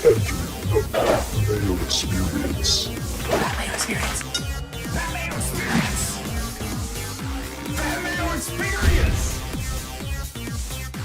Mayo Experience. Mayo Experience. Mayo Experience. Mayo Experience.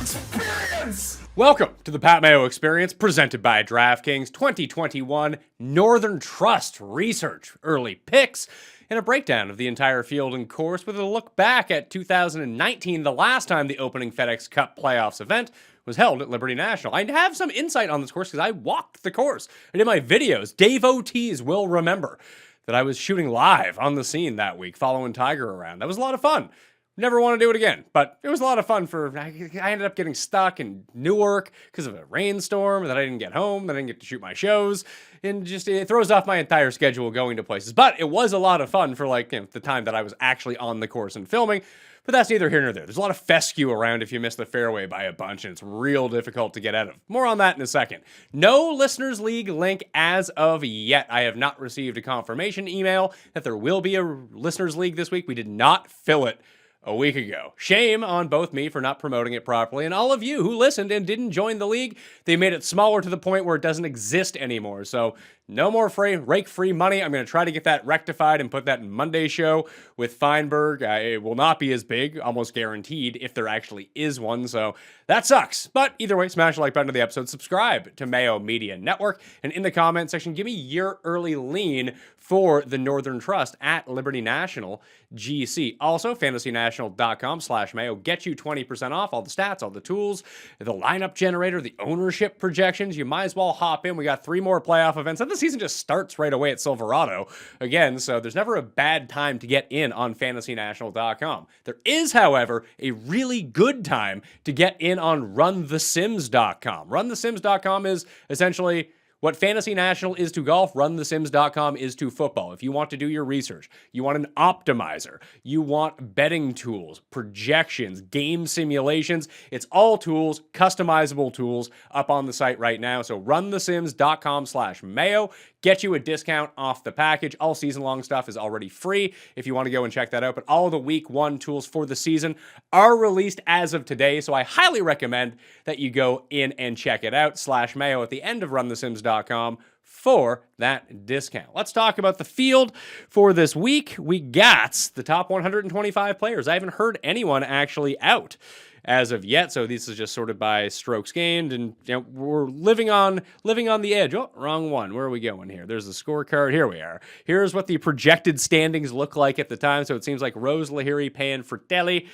Experience. Welcome to the Pat Mayo Experience, presented by DraftKings 2021 Northern Trust Research Early Picks, and a breakdown of the entire field and course with a look back at 2019, the last time the opening FedEx Cup playoffs event was held at Liberty National. I have some insight on this course because I walked the course. I did my videos. Dave OTs will remember that I was shooting live on the scene that week following Tiger around. That was a lot of fun. Never want to do it again, but it was a lot of fun. I ended up getting stuck in Newark because of a rainstorm, that I didn't get home, that I didn't get to shoot my shows, and just it throws off my entire schedule going to places. But it was a lot of fun for the time that I was actually on the course and filming. But that's neither here nor there. There's a lot of fescue around if you miss the fairway by a bunch, and it's real difficult to get out of. More on that in a second. No Listeners League link as of yet. I have not received a confirmation email that there will be a Listeners League this week. We did not fill it a week ago. Shame on both me for not promoting it properly, and all of you who listened and didn't join the league. They made it smaller to the point where it doesn't exist anymore. So no more rake-free money. I'm going to try to get that rectified and put that in Monday's show with Feinberg. It will not be as big, almost guaranteed, if there actually is one. So that sucks. But either way, smash the like button to the episode. Subscribe to Mayo Media Network. And in the comment section, give me your early lean for the Northern Trust at Liberty National GC. Also, fantasynational.com/Mayo. Get you 20% off all the stats, all the tools, the lineup generator, the ownership projections. You might as well hop in. We got 3 more playoff events. And the season just starts right away at Silverado again, so there's never a bad time to get in on fantasynational.com. There is, however, a really good time to get in on runthesims.com. Runthesims.com is essentially what Fantasy National is to golf, runthesims.com is to football. If you want to do your research, you want an optimizer, you want betting tools, projections, game simulations, it's all tools, customizable tools up on the site right now. So runthesims.com/Mayo. Get you a discount off the package. All season-long stuff is already free if you want to go and check that out. But all of the Week 1 tools for the season are released as of today, so I highly recommend that you go in and check it out. /Mayo at the end of runthesims.com for that discount. Let's talk about the field for this week. We got the top 125 players. I haven't heard anyone actually out as of yet, so this is just sorted by strokes gained, and we're living on the edge. Oh, wrong one. Where are we going here? There's the scorecard. Here we are. Here's what the projected standings look like at the time. So it seems like Rose, Lahiri, Pan, Fratelli,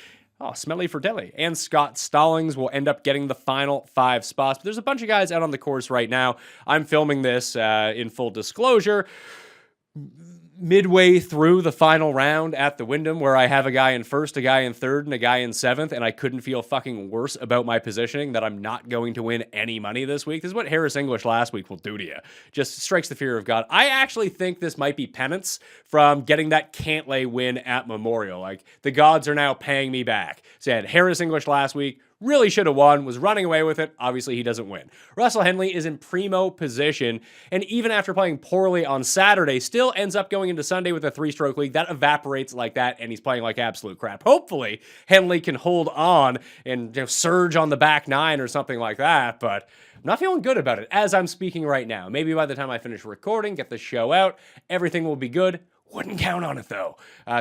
Smelly Fratelli, and Scott Stallings will end up getting the final 5 spots. But there's a bunch of guys out on the course right now. I'm filming this in full disclosure midway through the final round at the Wyndham, where I have a guy in first, a guy in third, and a guy in seventh, and I couldn't feel fucking worse about my positioning that I'm not going to win any money this week. This is what Harris English last week will do to you. Just strikes the fear of God. I actually think this might be penance from getting that Cantlay win at Memorial. Like, the gods are now paying me back. So I had Harris English last week, really should have won, was running away with it. Obviously, he doesn't win. Russell Henley is in primo position, and even after playing poorly on Saturday, still ends up going into Sunday with a 3-stroke lead. That evaporates like that, and he's playing like absolute crap. Hopefully, Henley can hold on and surge on the back 9 or something like that, but I'm not feeling good about it as I'm speaking right now. Maybe by the time I finish recording, get the show out, everything will be good. Wouldn't count on it, though.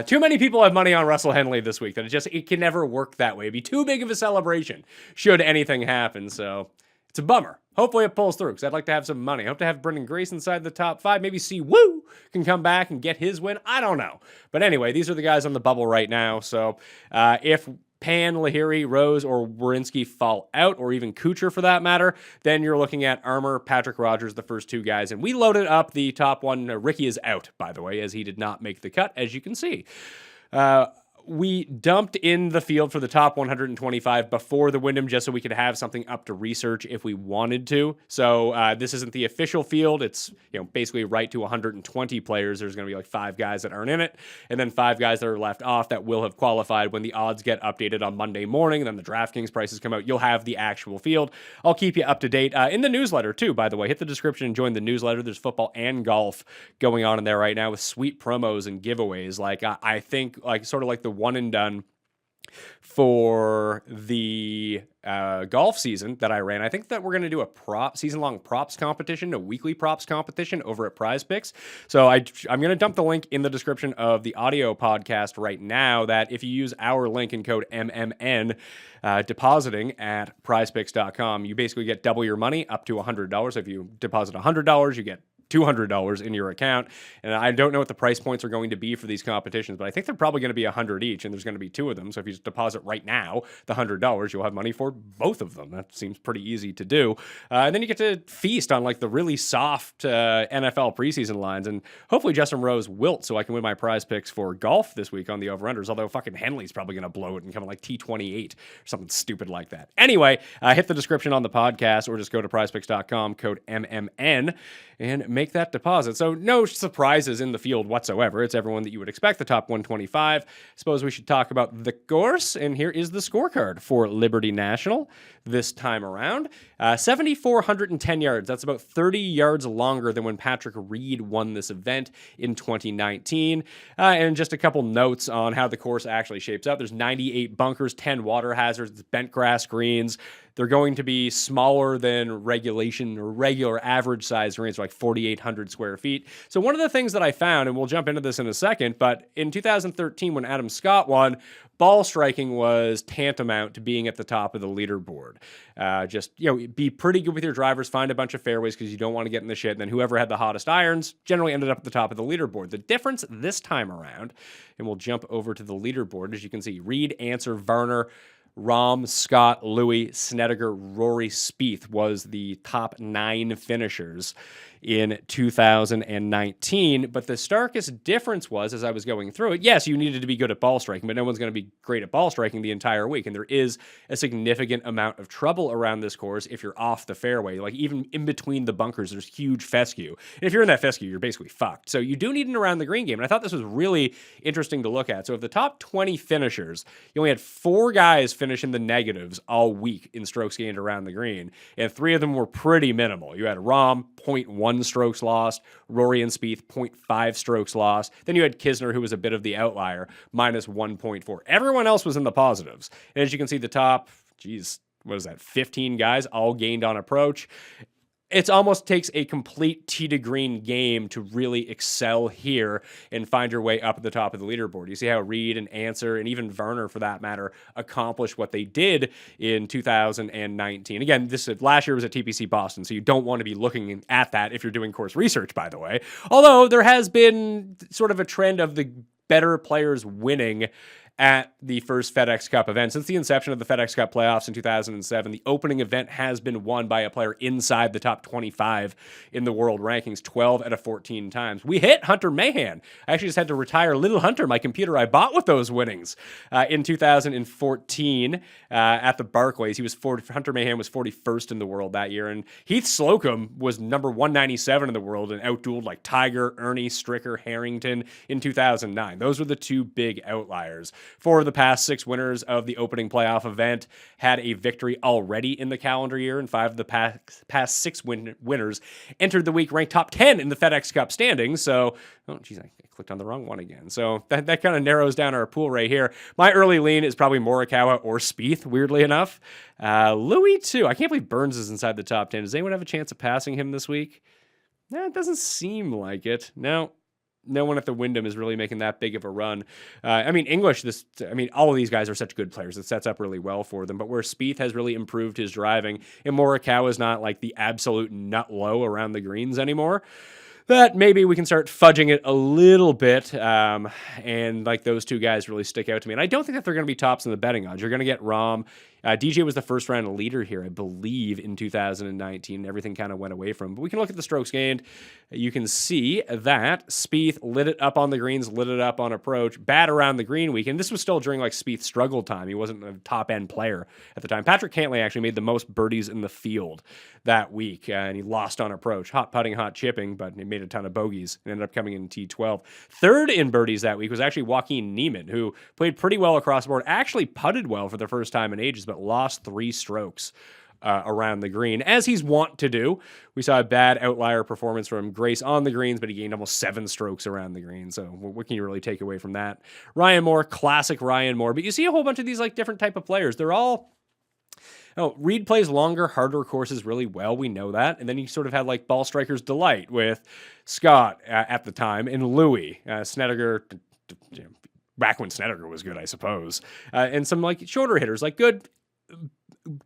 Too many people have money on Russell Henley this week that it can never work that way. It'd be too big of a celebration should anything happen, so it's a bummer. Hopefully it pulls through, because I'd like to have some money. I hope to have Brendan Grace inside the top 5. Maybe see Woo can come back and get his win. I don't know. But anyway, these are the guys on the bubble right now, so if Pan, Lahiri, Rose, or Warinsky fall out, or even Kuchar for that matter, then you're looking at Armour, Patrick Rogers, the first 2 guys. And we loaded up the top one. Ricky is out, by the way, as he did not make the cut, as you can see. We dumped in the field for the top 125 before the Wyndham just so we could have something up to research if we wanted to. So this isn't the official field. It's basically right to 120 players. There's going to be like 5 guys that aren't in it, and then 5 guys that are left off that will have qualified when the odds get updated on Monday morning. And then the DraftKings prices come out. You'll have the actual field. I'll keep you up to date in the newsletter too, by the way. Hit the description and join the newsletter. There's football and golf going on in there right now with sweet promos and giveaways. Like I think sort of like the one and done for the golf season that I ran. I think that we're going to do a season-long props competition, a weekly props competition over at Prize Picks. So I'm going to dump the link in the description of the audio podcast right now, that if you use our link and code MMN depositing at prizepicks.com, you basically get double your money up to $100. If you deposit $100, you get $200 in your account. And I don't know what the price points are going to be for these competitions, but I think they're probably going to be $100 each, and there's going to be 2 of them. So if you just deposit right now the $100, you'll have money for both of them. That seems pretty easy to do. And then you get to feast on like the really soft NFL preseason lines, and hopefully Justin Rose wilt so I can win my Prize Picks for golf this week on the over-unders, although fucking Henley's probably going to blow it and come in like T28 or something stupid like that. Anyway, hit the description on the podcast or just go to prizepicks.com, code MMN, and make that deposit. So no surprises in the field whatsoever. It's everyone that you would expect, the top 125. Suppose we should talk about the course, and here is the scorecard for Liberty National this time around. 7,410 yards. That's about 30 yards longer than when Patrick Reed won this event in 2019. And just a couple notes on how the course actually shapes up. There's 98 bunkers, 10 water hazards, bentgrass greens. They're going to be smaller than regular average size greens, like 4,800 square feet. So one of the things that I found, and we'll jump into this in a second, but in 2013 when Adam Scott won, ball striking was tantamount to being at the top of the leaderboard. Be pretty good with your drivers, find a bunch of fairways because you don't want to get in the shit, and then whoever had the hottest irons generally ended up at the top of the leaderboard. The difference this time around, and we'll jump over to the leaderboard, as you can see, Reed, Ancer, Varner, Rahm, Scott, Louis, Snedeker, Rory, Spieth was the top 9 finishers in 2019. But the starkest difference was, as I was going through it, yes, you needed to be good at ball striking, but no one's going to be great at ball striking the entire week. And there is a significant amount of trouble around this course if you're off the fairway. Like even in between the bunkers, there's huge fescue. And if you're in that fescue, you're basically fucked. So you do need an around the green game. And I thought this was really interesting to look at. So of the top 20 finishers, you only had 4 guys finish in the negatives all week in strokes gained around the green. And 3 of them were pretty minimal. You had Rahm, 0.1 strokes lost, Rory and Spieth, 0.5 strokes lost. Then you had Kisner, who was a bit of the outlier, minus 1.4. Everyone else was in the positives. And as you can see, the top, 15 guys all gained on approach. It almost takes a complete tee to green game to really excel here and find your way up at the top of the leaderboard. You see how Reed and Ancer and even Varner, for that matter, accomplished what they did in 2019. Again, last year was at TPC Boston, so you don't want to be looking at that if you're doing course research, by the way. Although there has been sort of a trend of the better players winning at the first FedEx Cup event. Since the inception of the FedEx Cup playoffs in 2007, the opening event has been won by a player inside the top 25 in the world rankings 12 out of 14 times. We hit Hunter Mahan. I actually just had to retire Little Hunter, my computer I bought with those winnings in 2014 at the Barclays. Hunter Mahan was 41st in the world that year, and Heath Slocum was number 197 in the world and outdueled like Tiger, Ernie, Stricker, Harrington in 2009. Those were the 2 big outliers. 4 of the past 6 winners of the opening playoff event had a victory already in the calendar year, and 5 of the past 6 winners entered the week ranked top 10 in the FedEx Cup standings. So, I clicked on the wrong one again. So that kind of narrows down our pool right here. My early lean is probably Morikawa or Spieth, weirdly enough. Louis, too. I can't believe Burns is inside the top 10. Does anyone have a chance of passing him this week? No, it doesn't seem like it. No one at the Wyndham is really making that big of a run. All of these guys are such good players. It sets up really well for them. But where Spieth has really improved his driving, and Morikawa is not like the absolute nut low around the greens anymore, that maybe we can start fudging it a little bit, and like those 2 guys really stick out to me. And I don't think that they're going to be tops in the betting odds. You're going to get Rahm. DJ was the first round leader here, I believe, in 2019. Everything kind of went away from him. But we can look at the strokes gained. You can see that Spieth lit it up on the greens, lit it up on approach, bad around the green week. And this was still during like Spieth's struggle time. He wasn't a top-end player at the time. Patrick Cantlay actually made the most birdies in the field that week, and he lost on approach. Hot putting, hot chipping, but he made a ton of bogeys and ended up coming in T12. Third in birdies that week was actually Joaquin Niemann, who played pretty well across the board, actually putted well for the first time in ages, but lost 3 strokes around the green, as he's wont to do. We saw a bad outlier performance from Grace on the greens, but he gained almost 7 strokes around the green. So what can you really take away from that? Ryan Moore, classic Ryan Moore. But you see a whole bunch of these like different type of players. They're all... Oh, Reed plays longer, harder courses really well. We know that. And then you sort of had like Ball Striker's Delight with Scott at the time and Louis. Snedeker, back when Snedeker was good, I suppose. And some like shorter hitters, like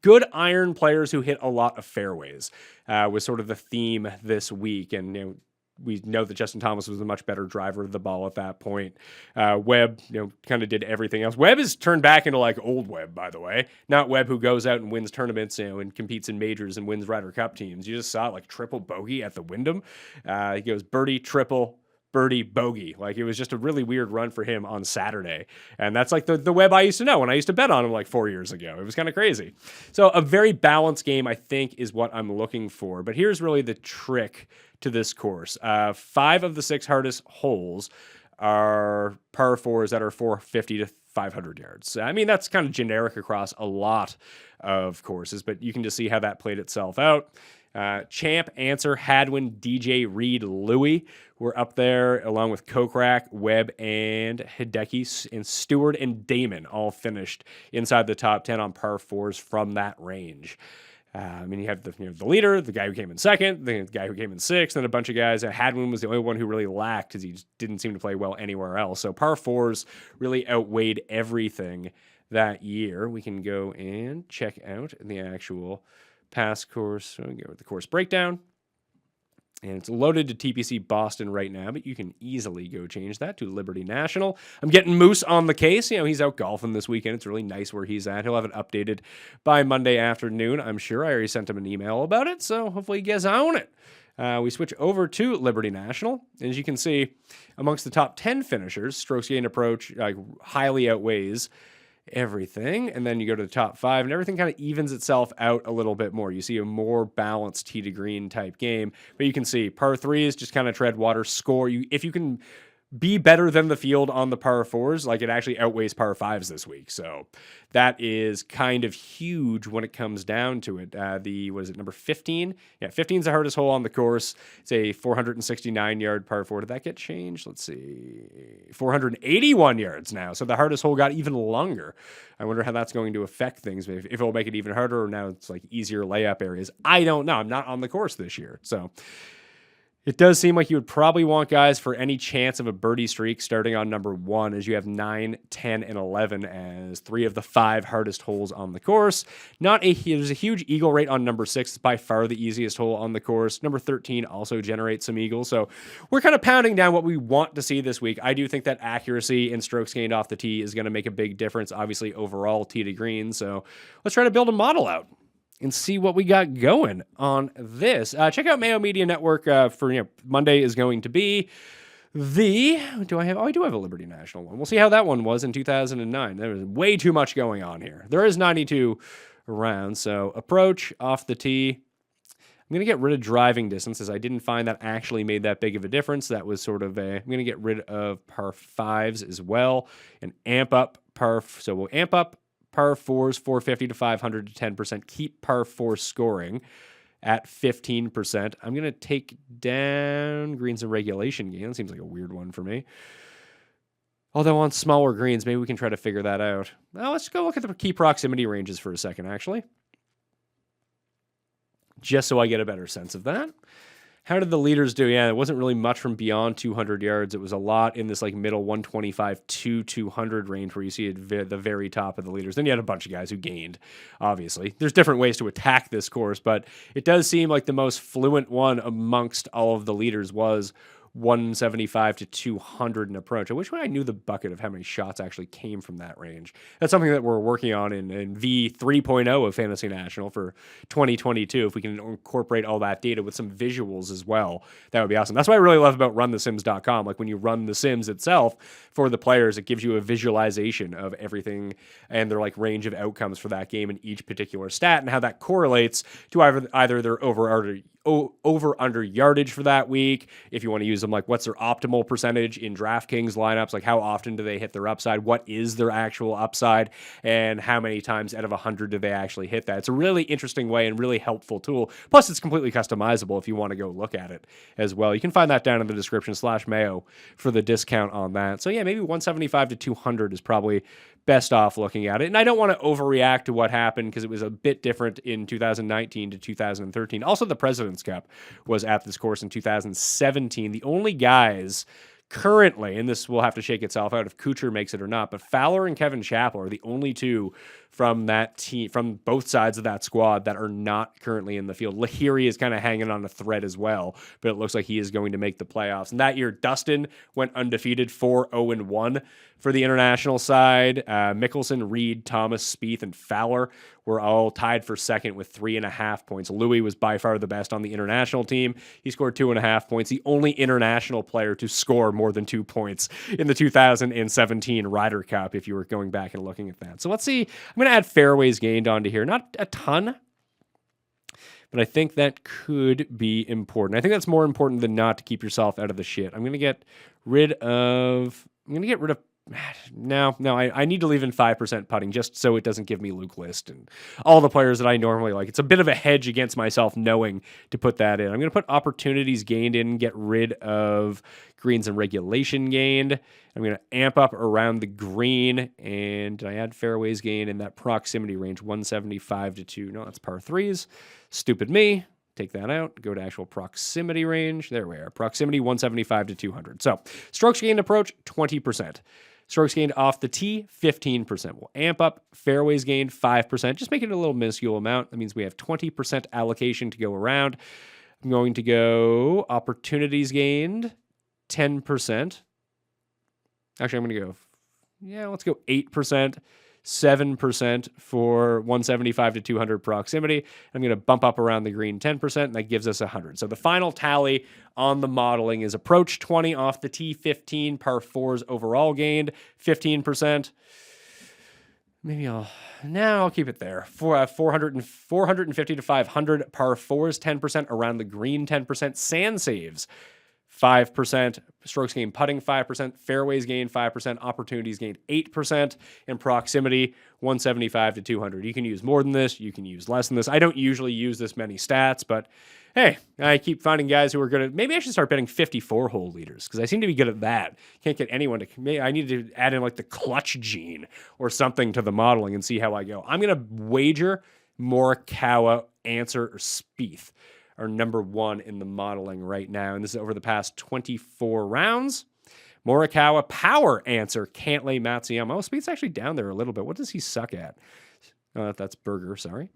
good iron players who hit a lot of fairways was sort of the theme this week. And, we know that Justin Thomas was a much better driver of the ball at that point. Webb, kind of did everything else. Webb is turned back into like old Webb, by the way. Not Webb who goes out and wins tournaments, and competes in majors and wins Ryder Cup teams. You just saw like triple bogey at the Wyndham. He goes birdie, triple, birdie, bogey. Like it was just a really weird run for him on Saturday. And that's like the Webb I used to know when I used to bet on him like 4 years ago. It was kind of crazy. So a very balanced game, I think, is what I'm looking for. But here's really the trick to this course. 5 of the 6 hardest holes are par 4s that are 450 to 500 yards. I mean, that's kind of generic across a lot of courses, but you can just see how that played itself out. Champ, Answer, Hadwin, DJ, Reed, Louis were up there, along with Kokrak, Webb, and Hideki, and Stewart and Damon all finished inside the top 10 on par 4s from that range. I mean, you have the leader, the guy who came in second, the guy who came in sixth, and a bunch of guys. Hadwin was the only one who really lacked because he just didn't seem to play well anywhere else. So par 4s really outweighed everything that year. We can go and check out the actual past course. So we go with the course breakdown. And it's loaded to TPC Boston right now, but you can easily go change that to Liberty National. I'm getting Moose on the case. He's out golfing this weekend. It's really nice where he's at. He'll have it updated by Monday afternoon, I'm sure. I already sent him an email about it, so hopefully he gets on it. We switch over to Liberty National. As you can see, amongst the top 10 finishers, strokes gained approach highly outweighs everything. And then you go to the top 5 and everything kind of evens itself out a little bit more. You see a more balanced tee to green type game, but you can see par 3s just kind of tread water, score. If you can be better than the field on the par 4s, like it actually outweighs par 5s this week. So that is kind of huge when it comes down to it. Number 15? Yeah, 15 is the hardest hole on the course. It's a 469-yard par 4. Did that get changed? Let's see. 481 yards now. So the hardest hole got even longer. I wonder how that's going to affect things. If it'll make it even harder, or now it's like easier layup areas. I don't know. I'm not on the course this year. So it does seem like you would probably want guys for any chance of a birdie streak starting on number 1, as you have 9, 10, and 11 as 3 of the 5 hardest holes on the course. There's a huge eagle rate on number 6. It's by far the easiest hole on the course. Number 13 also generates some eagles. So we're kind of pounding down what we want to see this week. I do think that accuracy and strokes gained off the tee is going to make a big difference, obviously, overall tee to green. So let's try to build a model out and see what we got going on this. Check out Mayo Media Network for Monday is going to be I do have a Liberty National one. We'll see how that one was in 2009. There was way too much going on here. There is 92 around, so approach off the tee. I'm going to get rid of driving distances. I didn't find that actually made that big of a difference. That was sort of I'm going to get rid of par 5s as well and amp up so we'll amp up par 4s, 450 to 500 to 10%. Keep par 4 scoring at 15%. I'm going to take down greens and regulation gain. That seems like a weird one for me. Although on smaller greens, maybe we can try to figure that out. Now let's go look at the key proximity ranges for a second, actually. Just so I get a better sense of that. How did the leaders do? Yeah, it wasn't really much from beyond 200 yards. It was a lot in this like middle 125 to 200 range where you see it the very top of the leaders. Then you had a bunch of guys who gained, obviously. There's different ways to attack this course, but it does seem like the most fluent one amongst all of the leaders was 175 to 200 in approach. I wish I knew the bucket of how many shots actually came from that range. That's something that we're working on in V 3.0 of Fantasy National for 2022. If we can incorporate all that data with some visuals as well, that would be awesome. That's what I really love about runthesims.com. Like when you run the Sims itself for the players, it gives you a visualization of everything and their like range of outcomes for that game in each particular stat and how that correlates to either their over under yardage for that week. If you want to use them, like what's their optimal percentage in DraftKings lineups, like how often do they hit their upside? What is their actual upside? And how many times out of 100 do they actually hit that? It's a really interesting way and really helpful tool. Plus, it's completely customizable if you want to go look at it as well. You can find that down in the description /Mayo for the discount on that. So yeah, maybe 175 to 200 is probably best off looking at it. And I don't want to overreact to what happened because it was a bit different in 2019 to 2013. Also, the President's Cup was at this course in 2017. The only guys currently, and this will have to shake itself out if Kuchar makes it or not, but Fowler and Kevin Chappell are the only two from that team, from both sides of that squad, that are not currently in the field. Lahiri is kind of hanging on a thread as well, but it looks like he is going to make the playoffs. And that year, Dustin went undefeated 4-0-1 for the international side. Mickelson, Reed, Thomas, Spieth, and Fowler were all tied for second with 3.5 points. Louis was by far the best on the international team. He scored 2.5 points. The only international player to score more than 2 points in the 2017 Ryder Cup, if you were going back and looking at that. So let's see. I'm going to add fairways gained onto here. Not a ton, but I think that could be important. I think that's more important than not to keep yourself out of the shit. I'm going to get rid of... No, I need to leave in 5% putting just so it doesn't give me Luke List and all the players that I normally like. It's a bit of a hedge against myself knowing to put that in. I'm going to put opportunities gained in, get rid of greens and regulation gained. I'm going to amp up around the green, and I add fairways gained in that proximity range, 175 to 2. No, that's par threes. Stupid me. Take that out, go to actual proximity range. There we are. Proximity 175 to 200. So strokes gained approach, 20%. Strokes gained off the tee, 15%. We'll amp up fairways gained, 5%. Just make it a little minuscule amount. That means we have 20% allocation to go around. I'm going to go opportunities gained, 10%. Actually, I'm going to go, let's go 8%. 7% for 175 to 200 proximity. I'm going to bump up around the green 10%, and that gives us 100. So the final tally on the modeling is approach 20 off the tee, 15 par fours overall gained, 15%. Maybe I'll keep it there. 450 to 500 par fours, 10% around the green, 10% sand saves. 5%, strokes gained putting 5%, fairways gained 5%, opportunities gained 8%, and proximity 175 to 200. You can use more than this, you can use less than this. I don't usually use this many stats, but hey, I keep finding guys who are good at, maybe I should start betting 54-hole leaders, because I seem to be good at that. Can't get anyone to, I need to add in like the clutch gene or something to the modeling and see how I go. I'm going to wager Morikawa, Answer, or Spieth are number one in the modeling right now. And this is over the past 24 rounds. Morikawa, Power, Answer, Cantlay, Matsuyama. Oh, Spieth's actually down there a little bit. What does he suck at? That's Berger, sorry.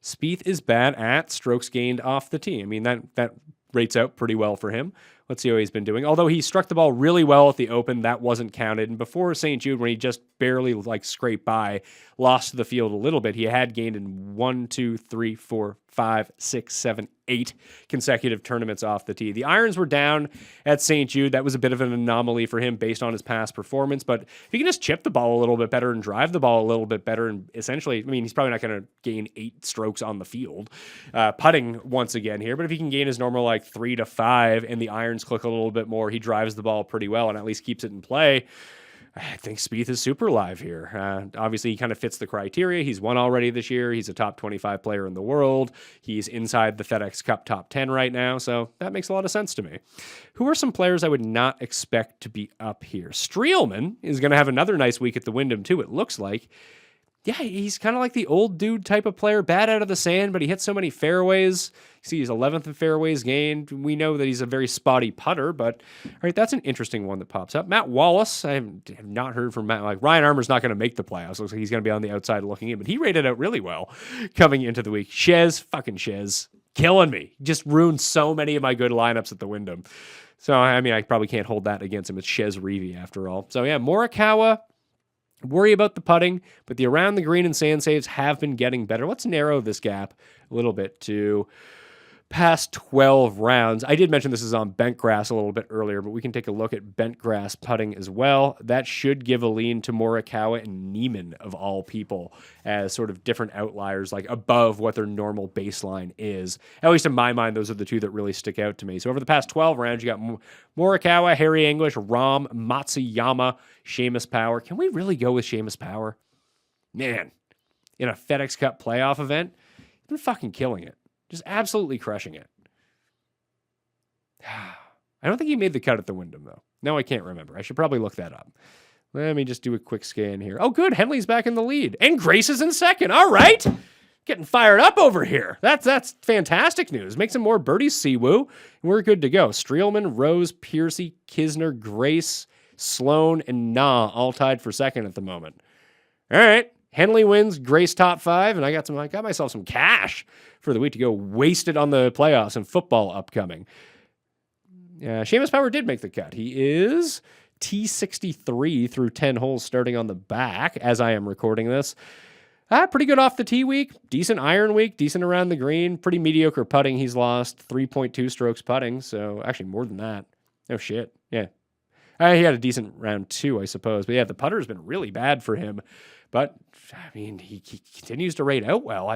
Spieth is bad at strokes gained off the tee. I mean, that rates out pretty well for him. Let's see how he's been doing. Although he struck the ball really well at the Open, that wasn't counted. And before St. Jude, when he just barely scraped by, lost to the field a little bit, he had gained in 1, 2, 3, 4, 5, 6, 7, 8 consecutive tournaments off the tee. The irons were down at St. Jude. That was a bit of an anomaly for him based on his past performance. But if he can just chip the ball a little bit better and drive the ball a little bit better, and essentially, I mean, he's probably not going to gain 8 strokes on the field putting once again here. But if he can gain his normal 3 to 5 and the irons click a little bit more, he drives the ball pretty well and at least keeps it in play. I think Spieth is super live here. Obviously, he kind of fits the criteria. He's won already this year. He's a top 25 player in the world. He's inside the FedEx Cup top 10 right now, so that makes a lot of sense to me. Who are some players I would not expect to be up here? Streelman is going to have another nice week at the Wyndham, too, it looks like. Yeah, he's kind of like the old dude type of player, bad out of the sand, but he hits so many fairways. See, he's 11th in fairways gained. We know that he's a very spotty putter, but all right, that's an interesting one that pops up. Matt Wallace, I have not heard from Matt. Ryan Armour's not going to make the playoffs. Looks like he's going to be on the outside looking in, but he rated out really well coming into the week. Shez, killing me. Just ruined so many of my good lineups at the Wyndham. So, I mean, I probably can't hold that against him. It's Shez Reavie after all. So, yeah, Morikawa. Worry about the putting, but the around the green and sand saves have been getting better. Let's narrow this gap a little bit to past 12 rounds. I did mention this is on Bentgrass a little bit earlier, but we can take a look at Bentgrass putting as well. That should give a lean to Morikawa and Neiman, of all people, as sort of different outliers, like above what their normal baseline is. At least in my mind, those are the two that really stick out to me. So over the past 12 rounds, you got Morikawa, Harry English, Rahm, Matsuyama, Seamus Power. Can we really go with Seamus Power? Man, in a FedEx Cup playoff event, he's been fucking killing it. Just absolutely crushing it. I don't think he made the cut at the Wyndham, though. No, I can't remember. I should probably look that up. Let me just do a quick scan here. Oh, good. Henley's back in the lead. And Grace is in second. All right. Getting fired up over here. That's fantastic news. Make some more birdies, Siwoo. And we're good to go. Streelman, Rose, Piercy, Kisner, Grace, Sloan, and Nah all tied for second at the moment. All right. Henley wins, Grace top 5, and I got myself some cash for the week to go wasted on the playoffs and football upcoming. Seamus Power did make the cut. He is T63 through 10 holes starting on the back as I am recording this. Pretty good off the tee week, decent iron week, decent around the green, pretty mediocre putting. He's lost 3.2 strokes putting, so actually more than that. Oh shit, yeah. He had a decent round 2, I suppose, but yeah, the putter's been really bad for him. But, I mean, he continues to rate out well.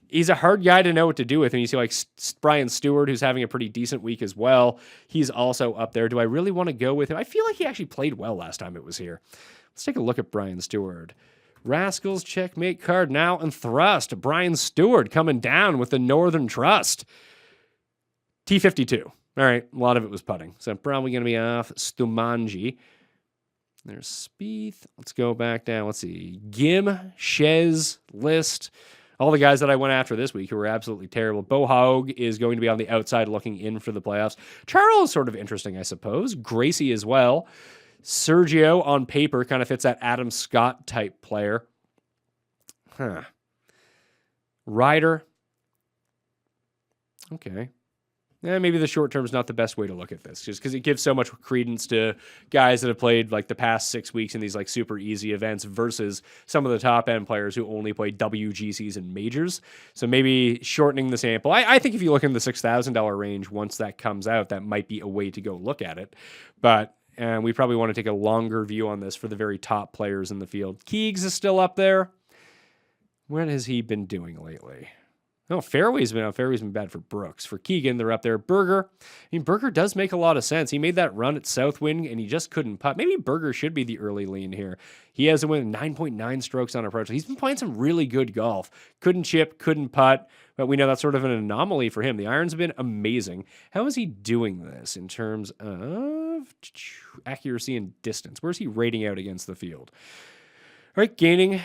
He's a hard guy to know what to do with. And you see, like, Brian Stewart, who's having a pretty decent week as well. He's also up there. Do I really want to go with him? I feel like he actually played well last time it was here. Let's take a look at Brian Stewart. Rascals, checkmate card now, and thrust. Brian Stewart coming down with the Northern Trust. T52. All right, a lot of it was putting. So I'm probably going to be off Stumanji. There's Spieth. Let's go back down. Let's see. Gim, Shez, List. All the guys that I went after this week who were absolutely terrible. Bo Haug is going to be on the outside looking in for the playoffs. Charles is sort of interesting, I suppose. Gracie as well. Sergio on paper kind of fits that Adam Scott type player. Ryder. Okay. Maybe the short term is not the best way to look at this, just because it gives so much credence to guys that have played like the past 6 weeks in these like super easy events versus some of the top end players who only play WGCs and majors. So maybe shortening the sample. I think if you look in the $6,000 range, once that comes out, that might be a way to go look at it. But we probably want to take a longer view on this for the very top players in the field. Keegs is still up there. What has he been doing lately? No, Fairway's been bad for Brooks. For Keegan, they're up there. Berger. I mean, Berger does make a lot of sense. He made that run at Southwind, and he just couldn't putt. Maybe Berger should be the early lean here. He has a win 9.9 strokes on approach. He's been playing some really good golf. Couldn't chip, couldn't putt, but we know that's sort of an anomaly for him. The irons have been amazing. How is he doing this in terms of accuracy and distance? Where's he rating out against the field? All right, gaining.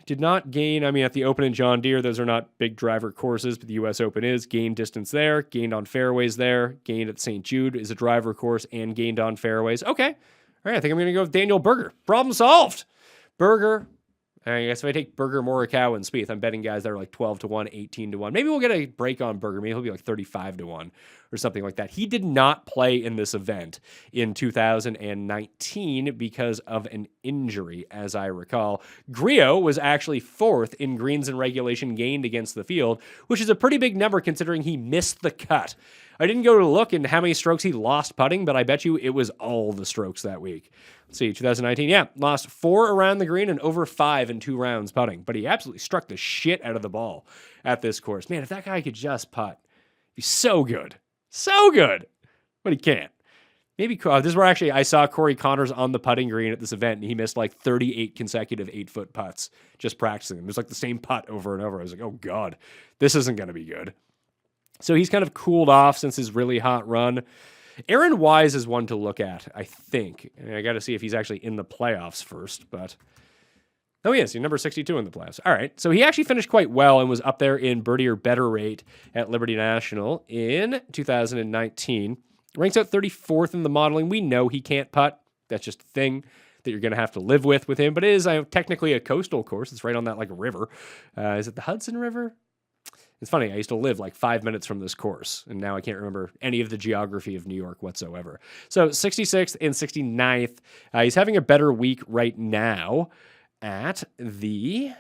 Did not gain, at the Open and John Deere, those are not big driver courses, but the U.S. Open is. Gained distance there, gained on fairways there, gained at St. Jude is a driver course, and gained on fairways. Okay. All right, I think I'm going to go with Daniel Berger. Problem solved. Berger. I guess if I take Berger, Morikawa, and Spieth, I'm betting guys that are like 12-1, 18-1. Maybe we'll get a break on Berger. Maybe he'll be like 35-1 or something like that. He did not play in this event in 2019 because of an injury, as I recall. Griot was actually 4th in greens and regulation gained against the field, which is a pretty big number considering he missed the cut. I didn't go to look into how many strokes he lost putting, but I bet you it was all the strokes that week. Let's see, 2019, lost 4 around the green and over 5 in 2 rounds putting, but he absolutely struck the shit out of the ball at this course. Man, if that guy could just putt, he's so good. So good. But he can't. Maybe this is where actually I saw Corey Connors on the putting green at this event, and he missed like 38 consecutive 8-foot putts just practicing them. It was like the same putt over and over. I was like, oh God, this isn't going to be good. So he's kind of cooled off since his really hot run. Aaron Wise is one to look at, I think. And I got to see if he's actually in the playoffs first, but... Oh, yes, he's number 62 in the playoffs. All right, so he actually finished quite well and was up there in birdie or better rate at Liberty National in 2019. Ranks out 34th in the modeling. We know he can't putt. That's just a thing that you're going to have to live with him. But it is technically a coastal course. It's right on that like river. Is it the Hudson River? It's funny, I used to live like 5 minutes from this course, and now I can't remember any of the geography of New York whatsoever. So 66th and 69th. He's having a better week right now at the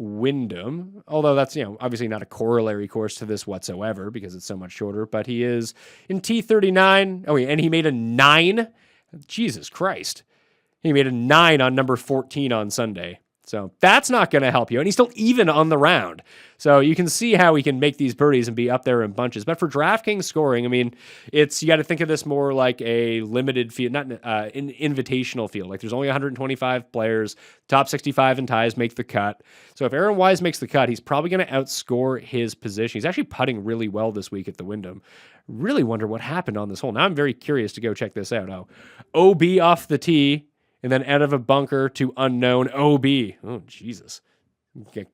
Wyndham, although that's, obviously not a corollary course to this whatsoever because it's so much shorter, but he is in T39. Oh, and he made a 9. Jesus Christ. He made a 9 on number 14 on Sunday. So that's not going to help you. And he's still even on the round. So you can see how he can make these birdies and be up there in bunches. But for DraftKings scoring, I mean, you got to think of this more like a limited field, not an invitational field. Like there's only 125 players. Top 65 in ties make the cut. So if Aaron Wise makes the cut, he's probably going to outscore his position. He's actually putting really well this week at the Wyndham. Really wonder what happened on this hole. Now I'm very curious to go check this out. Oh, OB off the tee. And then out of a bunker to unknown OB. Oh, Jesus.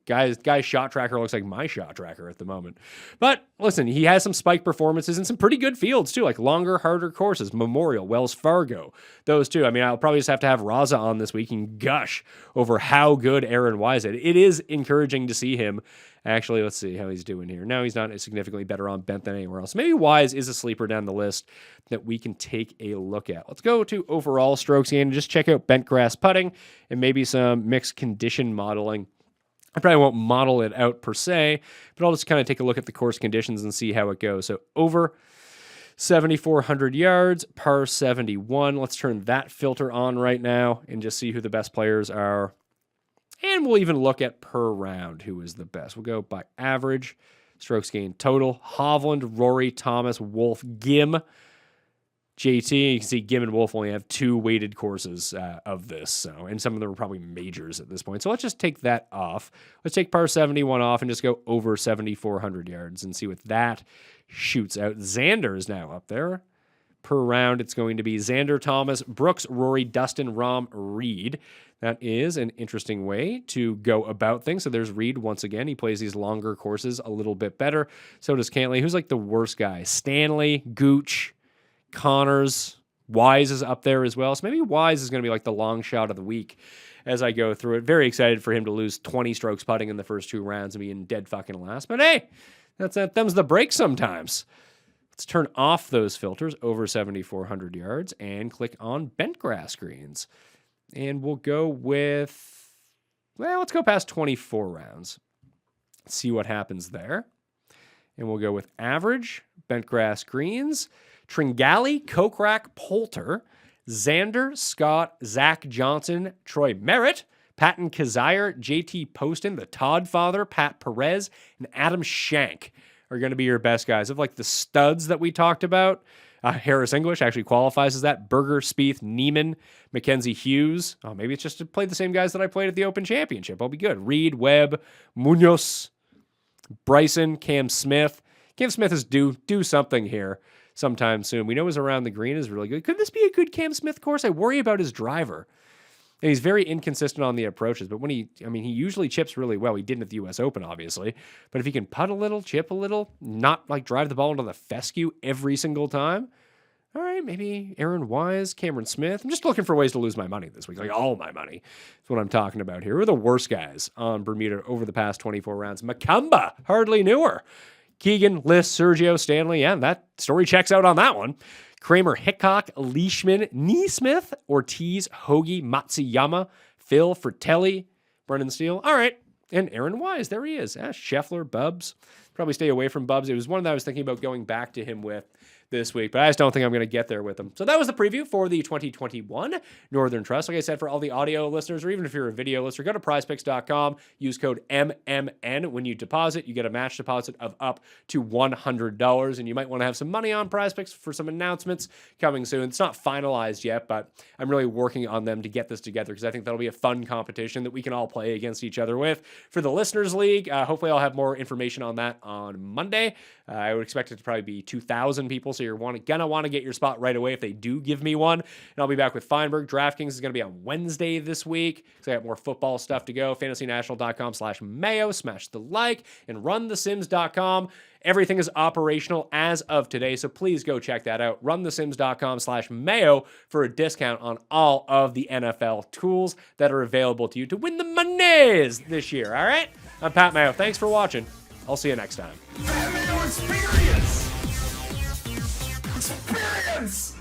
Guy's shot tracker looks like my shot tracker at the moment. But listen, he has some spike performances and some pretty good fields too, like longer, harder courses, Memorial, Wells Fargo, those two. I mean, I'll probably just have to have Raza on this week and gush over how good Aaron Wise is. It is encouraging to see him. Actually, let's see how he's doing here. No, he's not significantly better on Bent than anywhere else. Maybe Wise is a sleeper down the list that we can take a look at. Let's go to overall strokes gained and just check out Bentgrass putting and maybe some mixed condition modeling. I probably won't model it out per se, but I'll just kind of take a look at the course conditions and see how it goes. So over 7,400 yards, par 71. Let's turn that filter on right now and just see who the best players are. And we'll even look at per round who is the best. We'll go by average, strokes gained total. Hovland, Rory, Thomas, Wolf, Gim, JT. You can see Gim and Wolf only have 2 weighted courses of this. And some of them are probably majors at this point. So let's just take that off. Let's take par 71 off and just go over 7,400 yards and see what that shoots out. Xander is now up there. Per round, it's going to be Xander, Thomas, Brooks, Rory, Dustin, Rahm, Reed. That is an interesting way to go about things. So there's Reed once again. He plays these longer courses a little bit better. So does Cantley. Who's like the worst guy? Stanley, Gooch, Connors, Wise is up there as well. So maybe Wise is going to be like the long shot of the week as I go through it. Very excited for him to lose 20 strokes putting in the first 2 rounds and be in dead fucking last. But hey, them's the break sometimes. Let's turn off those filters over 7,400 yards and click on Bentgrass greens. And we'll go with, let's go past 24 rounds. See what happens there. And we'll go with average, Bentgrass greens, Tringali, Kokrak, Poulter, Xander, Scott, Zach Johnson, Troy Merritt, Patton Kazire, JT Poston, the Todd Father, Pat Perez, and Adam Shank are going to be your best guys. Of like the studs that we talked about, Harris English actually qualifies as that. Berger, Spieth, Neiman, Mackenzie Hughes. Oh, maybe it's just to play the same guys that I played at the Open Championship. I'll be good. Reed, Webb, Munoz, Bryson, Cam Smith. Cam Smith is due something here sometime soon. We know his around the green is really good. Could this be a good Cam Smith course? I worry about his driver. And he's very inconsistent on the approaches, but when he usually chips really well. He didn't at the U.S. Open, obviously. But if he can putt a little, chip a little, not like drive the ball into the fescue every single time, all right, maybe Aaron Wise, Cameron Smith. I'm just looking for ways to lose my money this week, like all my money. That's what I'm talking about here. Who are the worst guys on Bermuda over the past 24 rounds? Macumba, hardly knew her. Keegan, Liss, Sergio, Stanley. Yeah, that story checks out on that one. Kramer, Hickok, Leishman, Neesmith, Ortiz, Hoagie, Matsuyama, Phil, Fratelli, Brendan Steele. All right. And Aaron Wise, there he is. Scheffler, Bubbs. Probably stay away from Bubbs. It was one that I was thinking about going back to him with this week, but I just don't think I'm going to get there with him. So that was the preview for the 2021 Northern Trust. Like I said, for all the audio listeners, or even if you're a video listener, go to prizepicks.com, use code MMN. When you deposit, you get a match deposit of up to $100, and you might want to have some money on PrizePicks for some announcements coming soon. It's not finalized yet, but I'm really working on them to get this together because I think that'll be a fun competition that we can all play against each other with. For the Listeners League, hopefully I'll have more information on that on Monday. I would expect it to probably be 2,000 people, so you're gonna want to get your spot right away if they do give me one. And I'll be back with Feinberg. DraftKings is going to be on Wednesday this week because I got more football stuff to go. FantasyNational.com/Mayo. Smash the like and RunTheSims.com. Everything is operational as of today, so please go check that out. RunTheSims.com/Mayo for a discount on all of the NFL tools that are available to you to win the monies this year. All right? I'm Pat Mayo. Thanks for watching. I'll see you next time. Mayo experience! Experience!